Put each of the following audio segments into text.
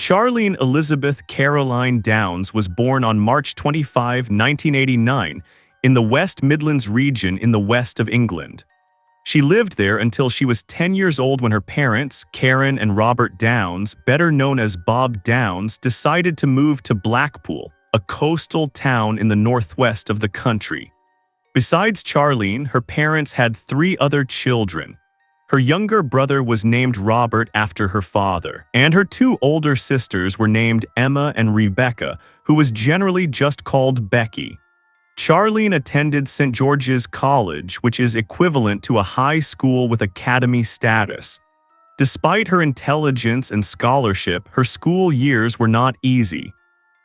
Charlene Elizabeth Caroline Downs was born on March 25, 1989, in the West Midlands region in the west of England. She lived there until she was 10 years old when her parents, Karen and Robert Downs, better known as Bob Downs, decided to move to Blackpool, a coastal town in the northwest of the country. Besides Charlene, her parents had 3 other children. Her younger brother was named Robert after her father, and her 2 older sisters were named Emma and Rebecca, who was generally just called Becky. Charlene attended St. George's College, which is equivalent to a high school with academy status. Despite her intelligence and scholarship, her school years were not easy.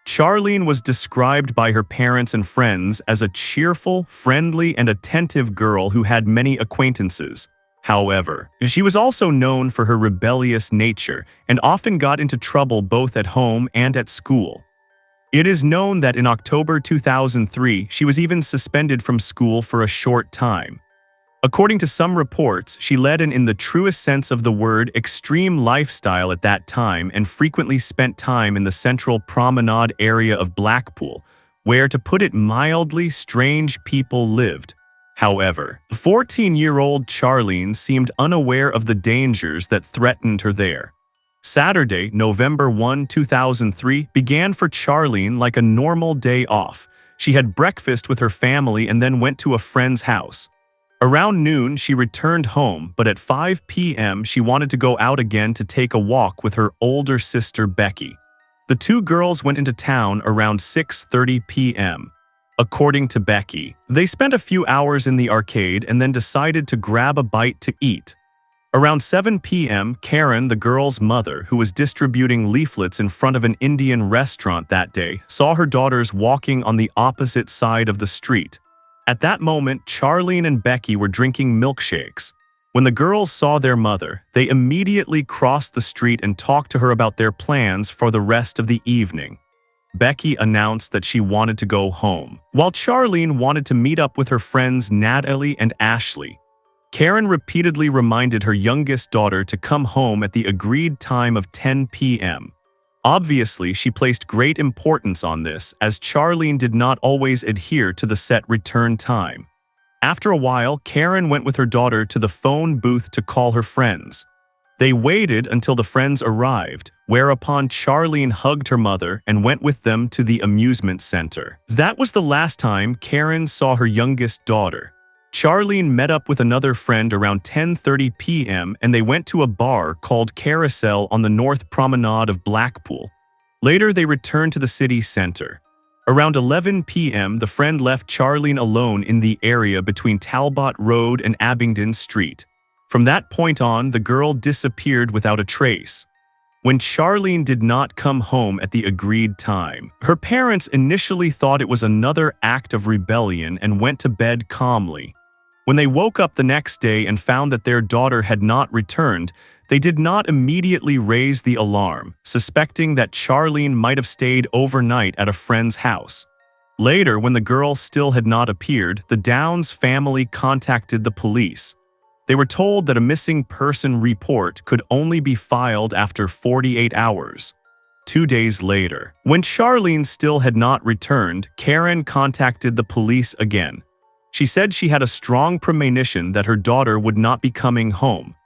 Charlene was described by her parents and friends as a cheerful, friendly, and attentive girl who had many acquaintances. However, she was also known for her rebellious nature and often got into trouble both at home and at school. It is known that in October 2003, she was even suspended from school for a short time. According to some reports, she led an, in the truest sense of the word, extreme lifestyle at that time and frequently spent time in the central promenade area of Blackpool, where, to put it mildly, strange people lived. However, the 14-year-old Charlene seemed unaware of the dangers that threatened her there. Saturday, November 1, 2003, began for Charlene like a normal day off. She had breakfast with her family and then went to a friend's house. Around noon, she returned home, but at 5 p.m. she wanted to go out again to take a walk with her older sister Becky. The 2 girls went into town around 6:30 p.m. According to Becky, they spent a few hours in the arcade and then decided to grab a bite to eat. Around 7 p.m., Karen, the girl's mother, who was distributing leaflets in front of an Indian restaurant that day, saw her daughters walking on the opposite side of the street. At that moment, Charlene and Becky were drinking milkshakes. When the girls saw their mother, they immediately crossed the street and talked to her about their plans for the rest of the evening. Becky announced that she wanted to go home, while Charlene wanted to meet up with her friends Natalie and Ashley. Karen repeatedly reminded her youngest daughter to come home at the agreed time of 10 p.m. Obviously, she placed great importance on this, as Charlene did not always adhere to the set return time. After a while, Karen went with her daughter to the phone booth to call her friends. They waited until the friends arrived, whereupon Charlene hugged her mother and went with them to the amusement center. That was the last time Karen saw her youngest daughter. Charlene met up with another friend around 10:30 p.m. and they went to a bar called Carousel on the North Promenade of Blackpool. Later, they returned to the city center. Around 11 p.m., the friend left Charlene alone in the area between Talbot Road and Abingdon Street. From that point on, the girl disappeared without a trace. When Charlene did not come home at the agreed time, her parents initially thought it was another act of rebellion and went to bed calmly. When they woke up the next day and found that their daughter had not returned, they did not immediately raise the alarm, suspecting that Charlene might have stayed overnight at a friend's house. Later, when the girl still had not appeared, the Downs family contacted the police. They were told that a missing person report could only be filed after 48 hours. 2 days later, when Charlene still had not returned, Karen contacted the police again. She said she had a strong premonition that her daughter would not be coming home.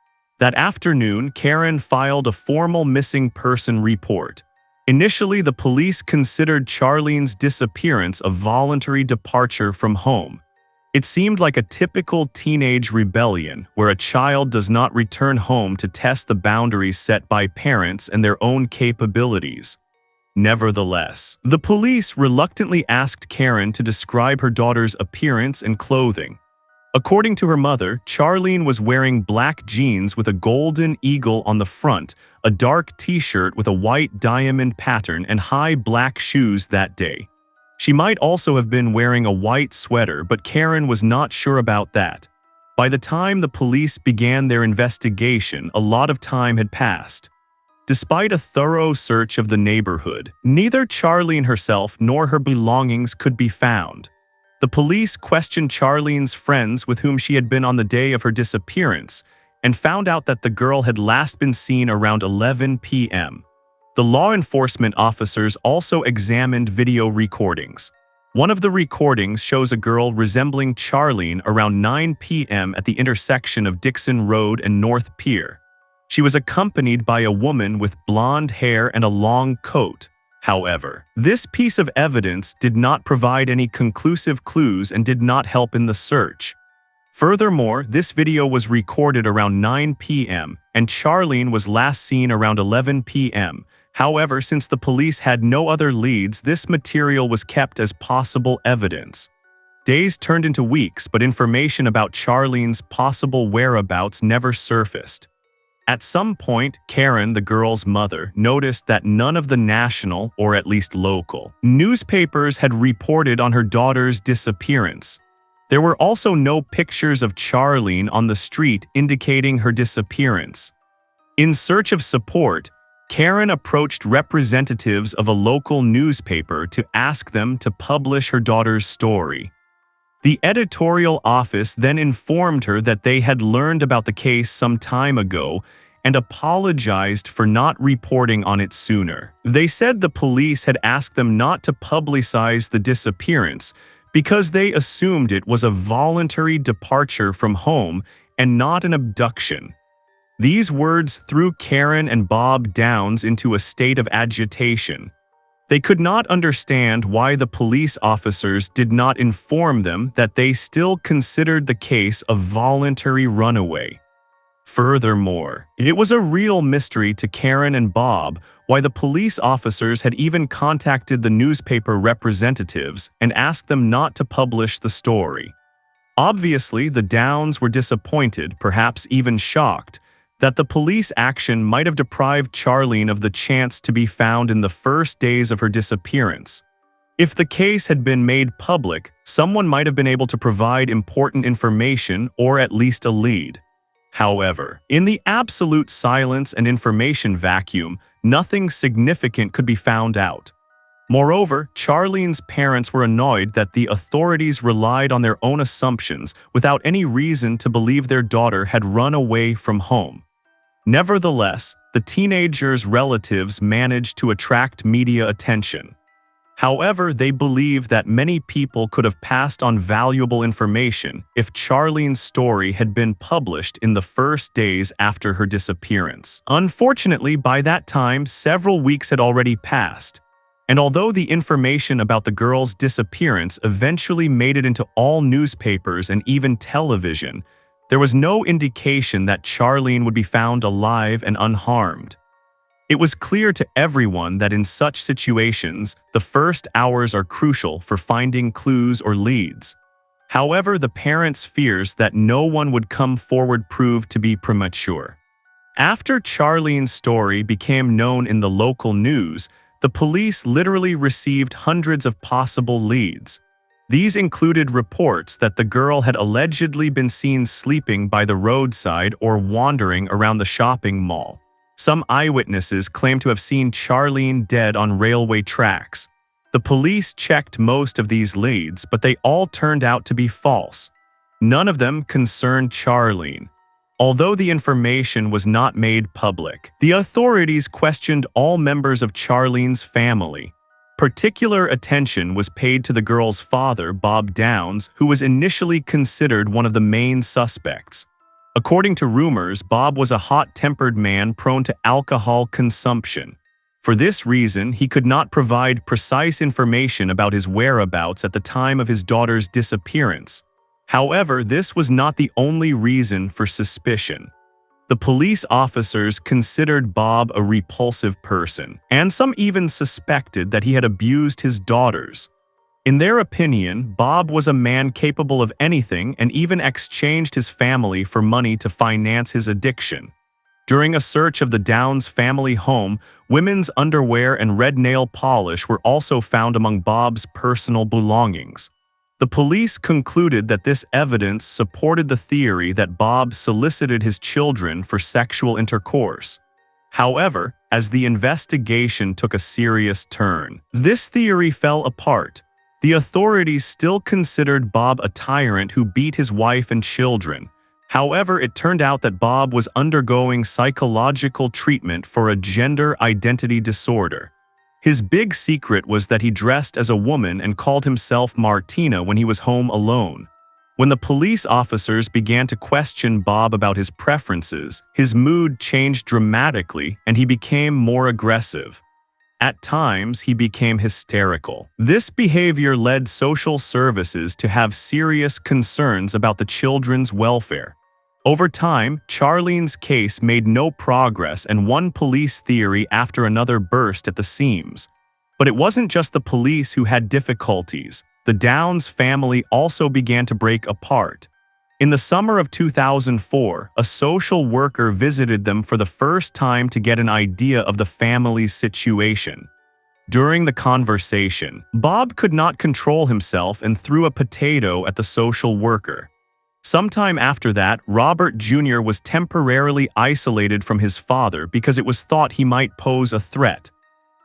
That afternoon, Karen filed a formal missing person report. Initially, the police considered Charlene's disappearance a voluntary departure from home. It seemed like a typical teenage rebellion, where a child does not return home to test the boundaries set by parents and their own capabilities. Nevertheless, the police reluctantly asked Karen to describe her daughter's appearance and clothing. According to her mother, Charlene was wearing black jeans with a golden eagle on the front, a dark t-shirt with a white diamond pattern, and high black shoes that day. She might also have been wearing a white sweater, but Karen was not sure about that. By the time the police began their investigation, a lot of time had passed. Despite a thorough search of the neighborhood, neither Charlene herself nor her belongings could be found. The police questioned Charlene's friends with whom she had been on the day of her disappearance and found out that the girl had last been seen around 11 p.m. The law enforcement officers also examined video recordings. One of the recordings shows a girl resembling Charlene around 9 p.m. at the intersection of Dixon Road and North Pier. She was accompanied by a woman with blonde hair and a long coat. However, this piece of evidence did not provide any conclusive clues and did not help in the search. Furthermore, this video was recorded around 9 p.m., and Charlene was last seen around 11 p.m. However, since the police had no other leads, this material was kept as possible evidence. Days turned into weeks, but information about Charlene's possible whereabouts never surfaced. At some point, Karen, the girl's mother, noticed that none of the national, or at least local, newspapers had reported on her daughter's disappearance. There were also no pictures of Charlene on the street indicating her disappearance. In search of support, Karen approached representatives of a local newspaper to ask them to publish her daughter's story. The editorial office then informed her that they had learned about the case some time ago and apologized for not reporting on it sooner. They said the police had asked them not to publicize the disappearance because they assumed it was a voluntary departure from home and not an abduction. These words threw Karen and Bob Downs into a state of agitation. They could not understand why the police officers did not inform them that they still considered the case a voluntary runaway. Furthermore, it was a real mystery to Karen and Bob why the police officers had even contacted the newspaper representatives and asked them not to publish the story. Obviously, the Downs were disappointed, perhaps even shocked, that the police action might have deprived Charlene of the chance to be found in the first days of her disappearance. If the case had been made public, someone might have been able to provide important information or at least a lead. However, in the absolute silence and information vacuum, nothing significant could be found out. Moreover, Charlene's parents were annoyed that the authorities relied on their own assumptions without any reason to believe their daughter had run away from home. Nevertheless, the teenager's relatives managed to attract media attention. However, they believe that many people could have passed on valuable information if Charlene's story had been published in the first days after her disappearance. Unfortunately, by that time, several weeks had already passed, and although the information about the girl's disappearance eventually made it into all newspapers and even television, there was no indication that Charlene would be found alive and unharmed. It was clear to everyone that in such situations, the first hours are crucial for finding clues or leads. However, the parents' fears that no one would come forward proved to be premature. After Charlene's story became known in the local news, the police literally received hundreds of possible leads. These included reports that the girl had allegedly been seen sleeping by the roadside or wandering around the shopping mall. Some eyewitnesses claimed to have seen Charlene dead on railway tracks. The police checked most of these leads, but they all turned out to be false. None of them concerned Charlene. Although the information was not made public, the authorities questioned all members of Charlene's family. Particular attention was paid to the girl's father, Bob Downs, who was initially considered one of the main suspects. According to rumors, Bob was a hot-tempered man prone to alcohol consumption. For this reason, he could not provide precise information about his whereabouts at the time of his daughter's disappearance. However, this was not the only reason for suspicion. The police officers considered Bob a repulsive person, and some even suspected that he had abused his daughters. In their opinion, Bob was a man capable of anything and even exchanged his family for money to finance his addiction. During a search of the Downs family home, women's underwear and red nail polish were also found among Bob's personal belongings. The police concluded that this evidence supported the theory that Bob solicited his children for sexual intercourse. However, as the investigation took a serious turn, this theory fell apart. The authorities still considered Bob a tyrant who beat his wife and children. However, it turned out that Bob was undergoing psychological treatment for a gender identity disorder. His big secret was that he dressed as a woman and called himself Martina when he was home alone. When the police officers began to question Bob about his preferences, his mood changed dramatically and he became more aggressive. At times, he became hysterical. This behavior led social services to have serious concerns about the children's welfare. Over time, Charlene's case made no progress and one police theory after another burst at the seams. But it wasn't just the police who had difficulties. The Downs family also began to break apart. In the summer of 2004, a social worker visited them for the first time to get an idea of the family's situation. During the conversation, Bob could not control himself and threw a potato at the social worker. Sometime after that, Robert Jr. was temporarily isolated from his father because it was thought he might pose a threat.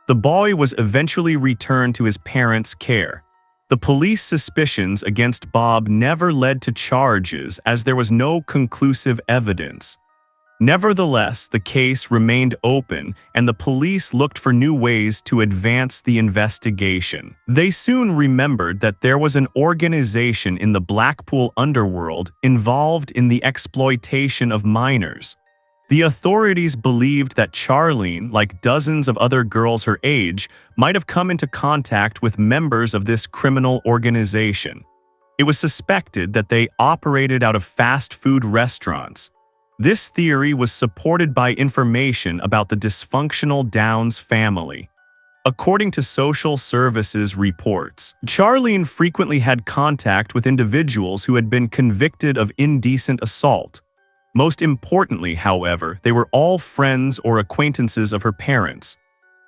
The boy was eventually returned to his parents' care. The police suspicions against Bob never led to charges as there was no conclusive evidence. Nevertheless, the case remained open and the police looked for new ways to advance the investigation. They soon remembered that there was an organization in the Blackpool underworld involved in the exploitation of minors. The authorities believed that Charlene, like dozens of other girls her age, might have come into contact with members of this criminal organization. It was suspected that they operated out of fast food restaurants. This theory was supported by information about the dysfunctional Downs family. According to social services reports, Charlene frequently had contact with individuals who had been convicted of indecent assault. Most importantly, however, they were all friends or acquaintances of her parents.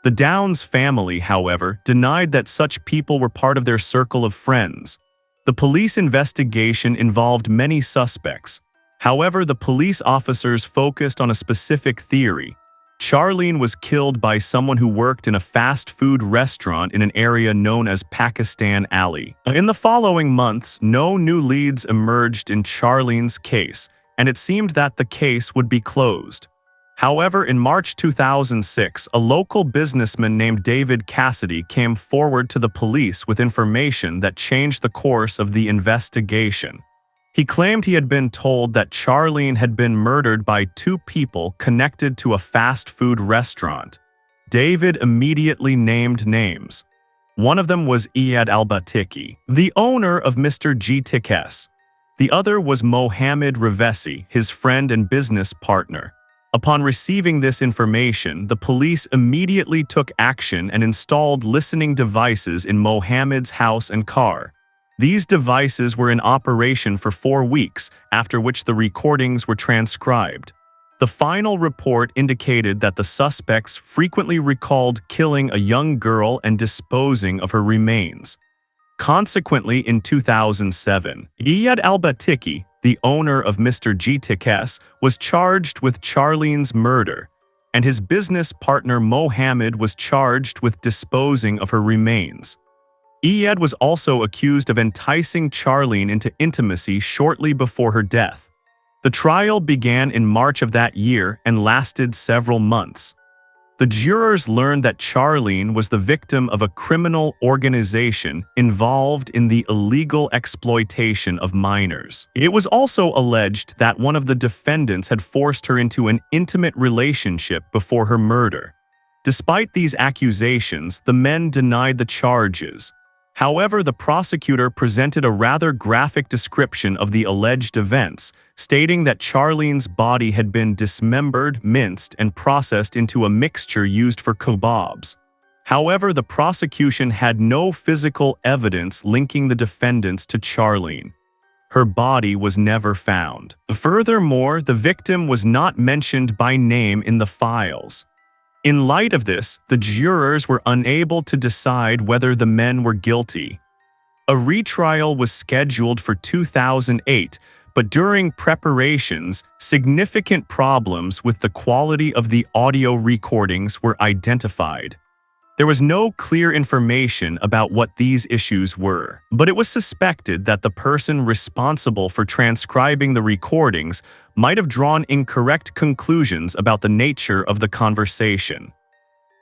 The Downs family, however, denied that such people were part of their circle of friends. The police investigation involved many suspects. However, the police officers focused on a specific theory. Charlene was killed by someone who worked in a fast food restaurant in an area known as Pakistan Alley. In the following months, no new leads emerged in Charlene's case, and it seemed that the case would be closed. However, in March 2006, a local businessman named David Cassidy came forward to the police with information that changed the course of the investigation. He claimed he had been told that Charlene had been murdered by two people connected to a fast food restaurant. David immediately named names. One of them was Iyad al-Batiki, the owner of Mr. G. Tikes. The other was Mohammed Revesi, his friend and business partner. Upon receiving this information, the police immediately took action and installed listening devices in Mohammed's house and car. These devices were in operation for 4 weeks, after which the recordings were transcribed. The final report indicated that the suspects frequently recalled killing a young girl and disposing of her remains. Consequently, in 2007, Iyad al-Batiki, the owner of Mr. G. Tikes, was charged with Charlene's murder, and his business partner Mohammed was charged with disposing of her remains. Iyad was also accused of enticing Charlene into intimacy shortly before her death. The trial began in March of that year and lasted several months. The jurors learned that Charlene was the victim of a criminal organization involved in the illegal exploitation of minors. It was also alleged that one of the defendants had forced her into an intimate relationship before her murder. Despite these accusations, the men denied the charges. However, the prosecutor presented a rather graphic description of the alleged events, stating that Charlene's body had been dismembered, minced, and processed into a mixture used for kebabs. However, the prosecution had no physical evidence linking the defendants to Charlene. Her body was never found. Furthermore, the victim was not mentioned by name in the files. In light of this, the jurors were unable to decide whether the men were guilty. A retrial was scheduled for 2008, but during preparations, significant problems with the quality of the audio recordings were identified. There was no clear information about what these issues were, but it was suspected that the person responsible for transcribing the recordings might have drawn incorrect conclusions about the nature of the conversation.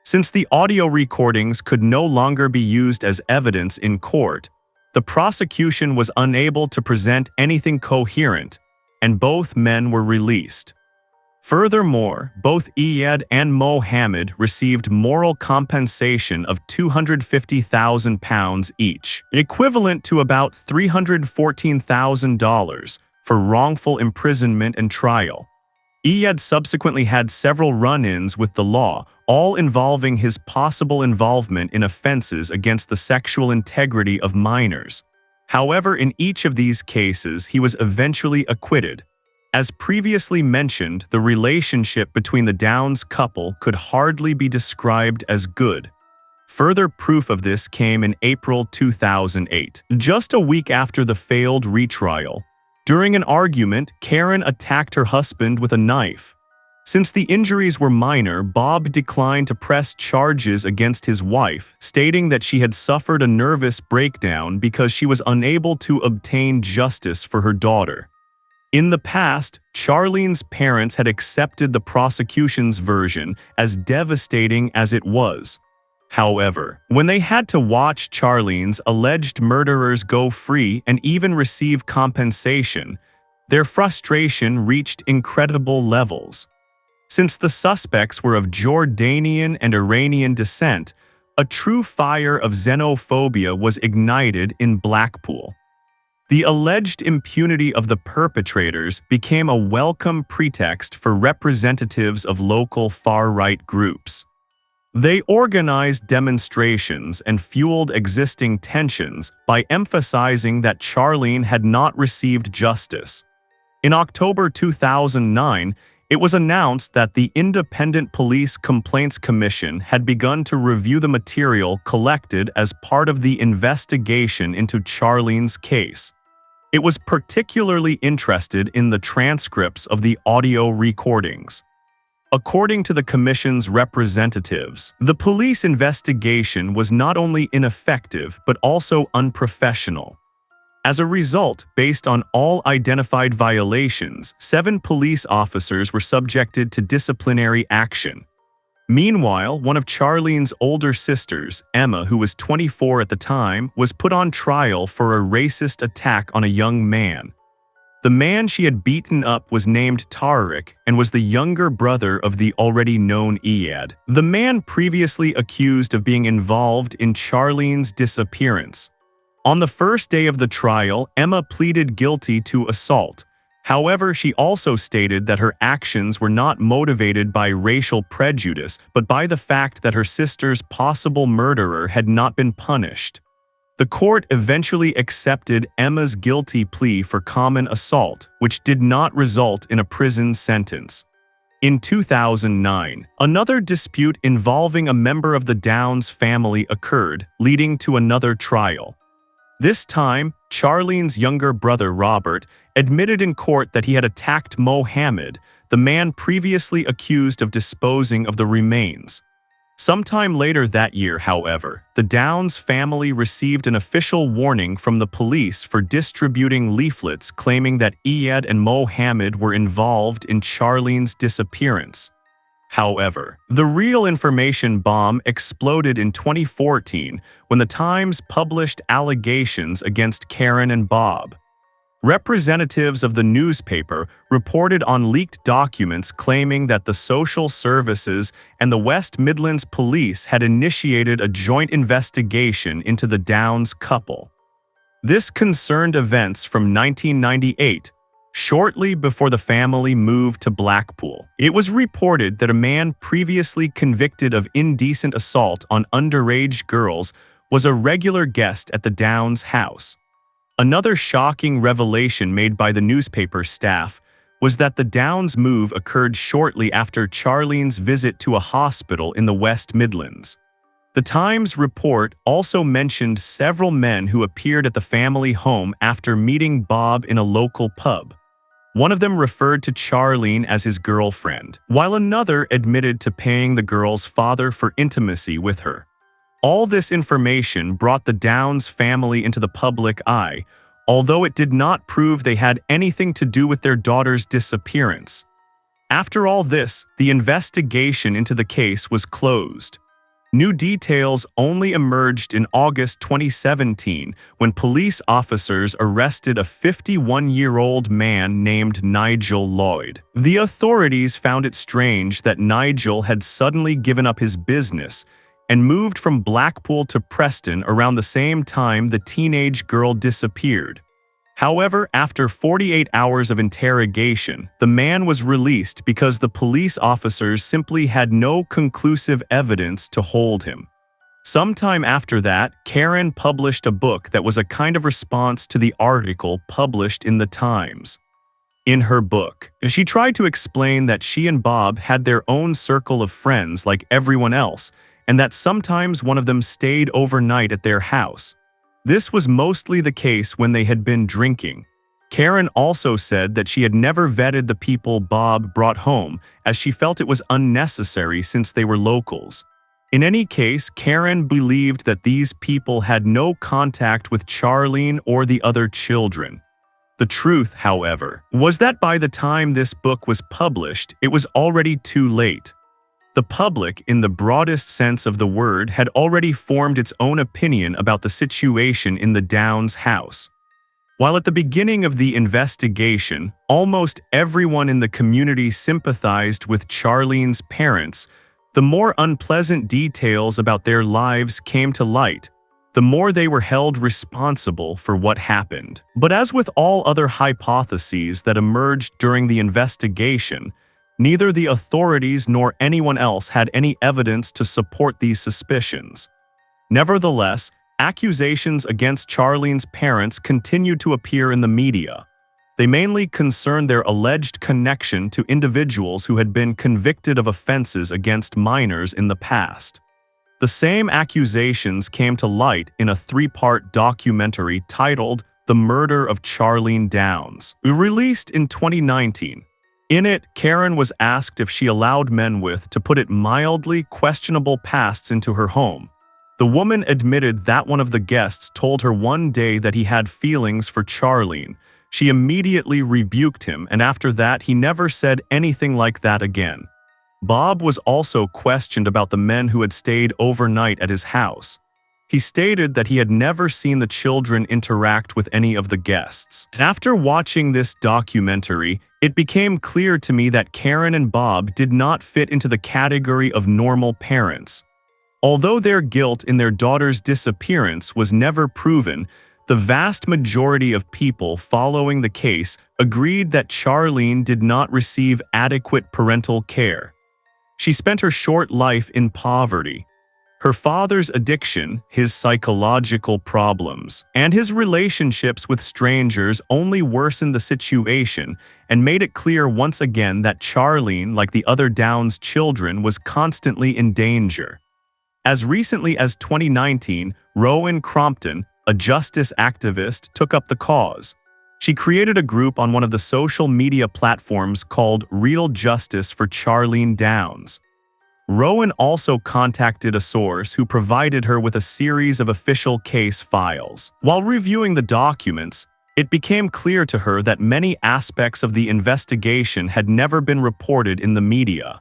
Since the audio recordings could no longer be used as evidence in court, the prosecution was unable to present anything coherent, and both men were released. Furthermore, both Iyad and Mohammed received moral compensation of £250,000 each, equivalent to about $314,000 for wrongful imprisonment and trial. Iyad subsequently had several run-ins with the law, all involving his possible involvement in offenses against the sexual integrity of minors. However, in each of these cases, he was eventually acquitted. As previously mentioned, the relationship between the Downs couple could hardly be described as good. Further proof of this came in April 2008, just a week after the failed retrial. During an argument, Karen attacked her husband with a knife. Since the injuries were minor, Bob declined to press charges against his wife, stating that she had suffered a nervous breakdown because she was unable to obtain justice for her daughter. In the past, Charlene's parents had accepted the prosecution's version, as devastating as it was. However, when they had to watch Charlene's alleged murderers go free and even receive compensation, their frustration reached incredible levels. Since the suspects were of Jordanian and Iranian descent, a true fire of xenophobia was ignited in Blackpool. The alleged impunity of the perpetrators became a welcome pretext for representatives of local far-right groups. They organized demonstrations and fueled existing tensions by emphasizing that Charlene had not received justice. In October 2009, it was announced that the Independent Police Complaints Commission had begun to review the material collected as part of the investigation into Charlene's case. It was particularly interested in the transcripts of the audio recordings. According to the commission's representatives, the police investigation was not only ineffective but also unprofessional. As a result, based on all identified violations, 7 police officers were subjected to disciplinary action. Meanwhile, one of Charlene's older sisters, Emma, who was 24 at the time, was put on trial for a racist attack on a young man. The man she had beaten up was named Tariq and was the younger brother of the already known Iyad, the man previously accused of being involved in Charlene's disappearance. On the first day of the trial, Emma pleaded guilty to assault. However, she also stated that her actions were not motivated by racial prejudice, but by the fact that her sister's possible murderer had not been punished. The court eventually accepted Emma's guilty plea for common assault, which did not result in a prison sentence. In 2009, another dispute involving a member of the Downs family occurred, leading to another trial. This time, Charlene's younger brother Robert admitted in court that he had attacked Mohammed, the man previously accused of disposing of the remains. Sometime later that year, however, the Downs family received an official warning from the police for distributing leaflets claiming that Iyad and Mohammed were involved in Charlene's disappearance. However, the real information bomb exploded in 2014 when the Times published allegations against Karen and Bob. Representatives of the newspaper reported on leaked documents claiming that the social services and the West Midlands police had initiated a joint investigation into the Downs couple. This concerned events from 1998, shortly before the family moved to Blackpool. It was reported that a man previously convicted of indecent assault on underage girls was a regular guest at the Downs house. Another shocking revelation made by the newspaper staff was that the Downs move occurred shortly after Charlene's visit to a hospital in the West Midlands. The Times report also mentioned several men who appeared at the family home after meeting Bob in a local pub. One of them referred to Charlene as his girlfriend, while another admitted to paying the girl's father for intimacy with her. All this information brought the Downs family into the public eye, although it did not prove they had anything to do with their daughter's disappearance. After all this, the investigation into the case was closed. New details only emerged in August 2017 when police officers arrested a 51-year-old man named Nigel Lloyd. The authorities found it strange that Nigel had suddenly given up his business and moved from Blackpool to Preston around the same time the teenage girl disappeared. However, after 48 hours of interrogation, the man was released because the police officers simply had no conclusive evidence to hold him. Sometime after that, Karen published a book that was a kind of response to the article published in the Times. In her book, she tried to explain that she and Bob had their own circle of friends like everyone else, and that sometimes one of them stayed overnight at their house. This was mostly the case when they had been drinking. Karen also said that she had never vetted the people Bob brought home, as she felt it was unnecessary since they were locals. In any case, Karen believed that these people had no contact with Charlene or the other children. The truth, however, was that by the time this book was published, it was already too late. The public, in the broadest sense of the word, had already formed its own opinion about the situation in the Downs house. While at the beginning of the investigation, almost everyone in the community sympathized with Charlene's parents, the more unpleasant details about their lives came to light, the more they were held responsible for what happened. But as with all other hypotheses that emerged during the investigation, neither the authorities nor anyone else had any evidence to support these suspicions. Nevertheless, accusations against Charlene's parents continued to appear in the media. They mainly concerned their alleged connection to individuals who had been convicted of offenses against minors in the past. The same accusations came to light in a 3-part documentary titled The Murder of Charlene Downs, released in 2019. In it, Karen was asked if she allowed men with, to put it mildly, questionable pasts into her home. The woman admitted that one of the guests told her one day that he had feelings for Charlene. She immediately rebuked him, and after that he never said anything like that again. Bob was also questioned about the men who had stayed overnight at his house. He stated that he had never seen the children interact with any of the guests. After watching this documentary, it became clear to me that Karen and Bob did not fit into the category of normal parents. Although their guilt in their daughter's disappearance was never proven, the vast majority of people following the case agreed that Charlene did not receive adequate parental care. She spent her short life in poverty. Her father's addiction, his psychological problems, and his relationships with strangers only worsened the situation and made it clear once again that Charlene, like the other Downs children, was constantly in danger. As recently as 2019, Rowan Crompton, a justice activist, took up the cause. She created a group on one of the social media platforms called Real Justice for Charlene Downs. Rowan also contacted a source who provided her with a series of official case files. While reviewing the documents, it became clear to her that many aspects of the investigation had never been reported in the media.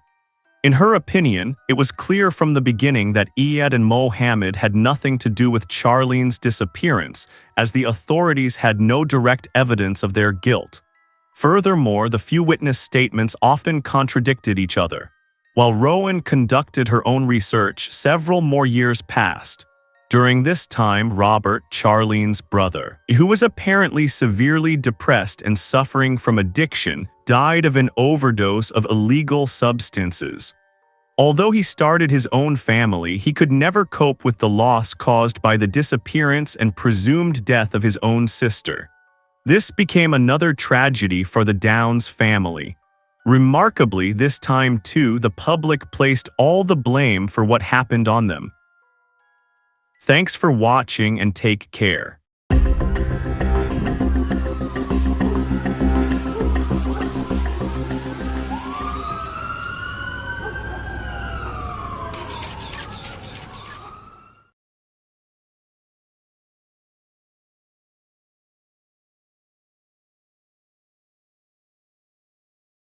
In her opinion, it was clear from the beginning that Iyad and Mohammed had nothing to do with Charlene's disappearance, as the authorities had no direct evidence of their guilt. Furthermore, the few witness statements often contradicted each other. While Rowan conducted her own research, several more years passed. During this time, Robert, Charlene's brother, who was apparently severely depressed and suffering from addiction, died of an overdose of illegal substances. Although he started his own family, he could never cope with the loss caused by the disappearance and presumed death of his own sister. This became another tragedy for the Downs family. Remarkably, this time too, the public placed all the blame for what happened on them. Thanks for watching and take care.